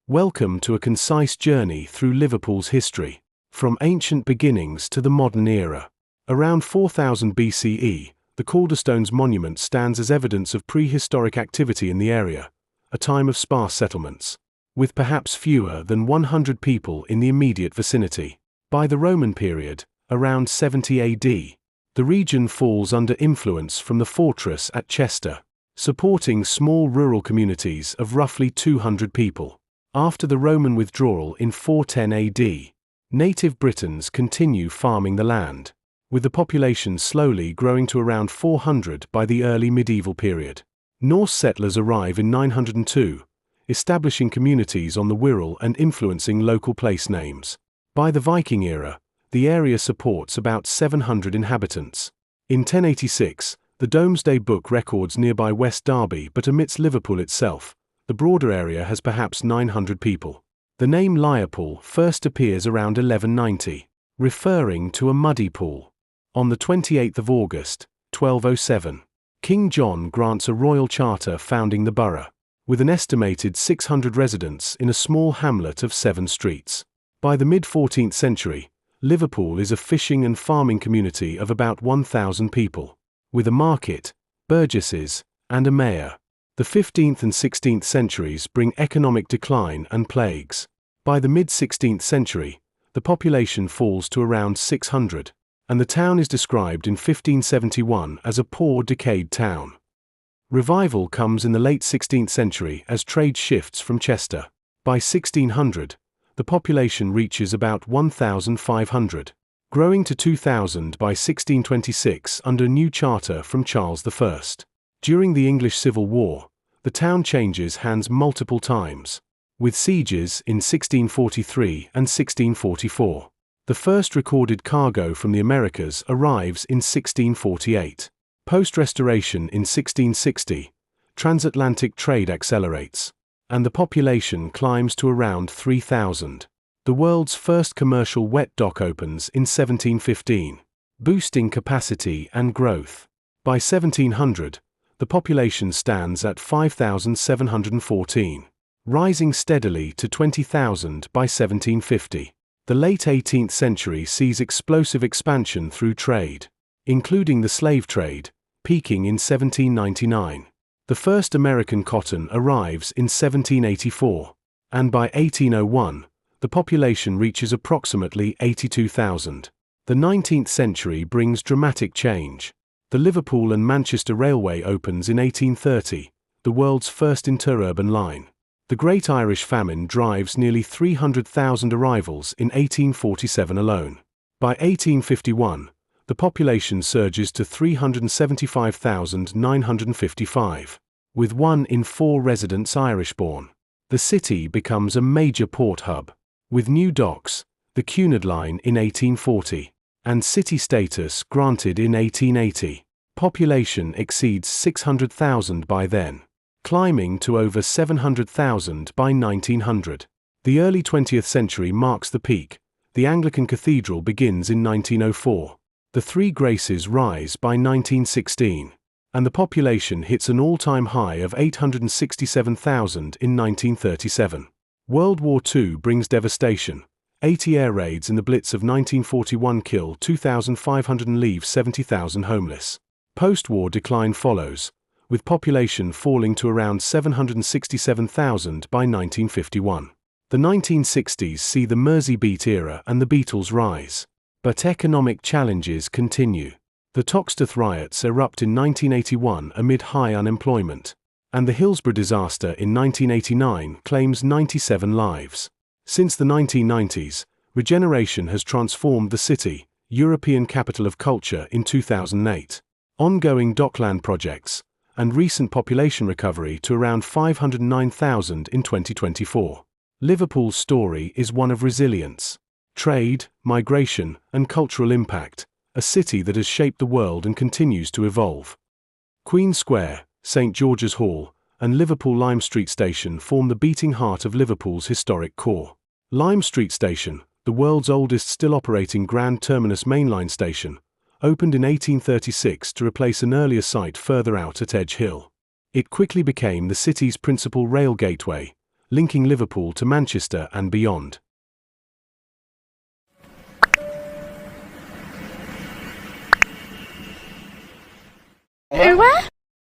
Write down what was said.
Welcome to a concise journey through Liverpool's history, from ancient beginnings to the modern era. Around 4000 BCE, the Calderstones monument stands as evidence of prehistoric activity in the area, a time of sparse settlements, with perhaps fewer than 100 people in the immediate vicinity. By the Roman period, around 70 AD, the region falls under influence from the fortress at Chester, supporting small rural communities of roughly 200 people. After the Roman withdrawal in 410 AD, native Britons continue farming the land, with the population slowly growing to around 400 by the early medieval period. Norse settlers arrive in 902, establishing communities on the Wirral and influencing local place names. By the Viking era, the area supports about 700 inhabitants. In 1086, the Domesday Book records nearby West Derby but omits Liverpool itself. The broader area has perhaps 900 people. The name Liverpool first appears around 1190, referring to a muddy pool. On the 28th of August, 1207, King John grants a royal charter founding the borough, with an estimated 600 residents in a small hamlet of 7 streets. By the mid-14th century, Liverpool is a fishing and farming community of about 1,000 people, with a market, burgesses, and a mayor. The 15th and 16th centuries bring economic decline and plagues. By the mid-16th century, the population falls to around 600, and the town is described in 1571 as a poor, decayed town. Revival comes in the late 16th century as trade shifts from Chester. By 1600, the population reaches about 1,500, growing to 2,000 by 1626 under a new charter from Charles I. During the English Civil War, the town changes hands multiple times, with sieges in 1643 and 1644. The first recorded cargo from the Americas arrives in 1648. Post-Restoration in 1660, transatlantic trade accelerates, and the population climbs to around 3,000. The world's first commercial wet dock opens in 1715, boosting capacity and growth. By 1700, the population stands at 5,714, rising steadily to 20,000 by 1750. The late 18th century sees explosive expansion through trade, including the slave trade, peaking in 1799. The first American cotton arrives in 1784, and by 1801, the population reaches approximately 82,000. The 19th century brings dramatic change. The Liverpool and Manchester Railway opens in 1830, the world's first interurban line. The Great Irish Famine drives nearly 300,000 arrivals in 1847 alone. By 1851, the population surges to 375,955, with 1 in 4 residents Irish-born. The city becomes a major port hub, with new docks, the Cunard Line in 1840, and city status granted in 1880. Population exceeds 600,000 by then, climbing to over 700,000 by 1900. The early 20th century marks the peak. The Anglican Cathedral begins in 1904. The Three Graces rise by 1916, and the population hits an all-time high of 867,000 in 1937. World War II brings devastation. 80 air raids in the Blitz of 1941 kill 2,500 and leave 70,000 homeless. Post-war decline follows, with population falling to around 767,000 by 1951. The 1960s see the Merseybeat era and the Beatles rise. But economic challenges continue. The Toxteth riots erupt in 1981 amid high unemployment, and the Hillsborough disaster in 1989 claims 97 lives. Since the 1990s, regeneration has transformed the city, European capital of culture in 2008. Ongoing dockland projects, and recent population recovery to around 509,000 in 2024. Liverpool's story is one of resilience, trade, migration, and cultural impact, a city that has shaped the world and continues to evolve. Queen Square, St George's Hall, and Liverpool Lime Street Station form the beating heart of Liverpool's historic core. Lime Street Station, the world's oldest still operating Grand Terminus mainline station, opened in 1836 to replace an earlier site further out at Edge Hill. It quickly became the city's principal rail gateway, linking Liverpool to Manchester and beyond. Where?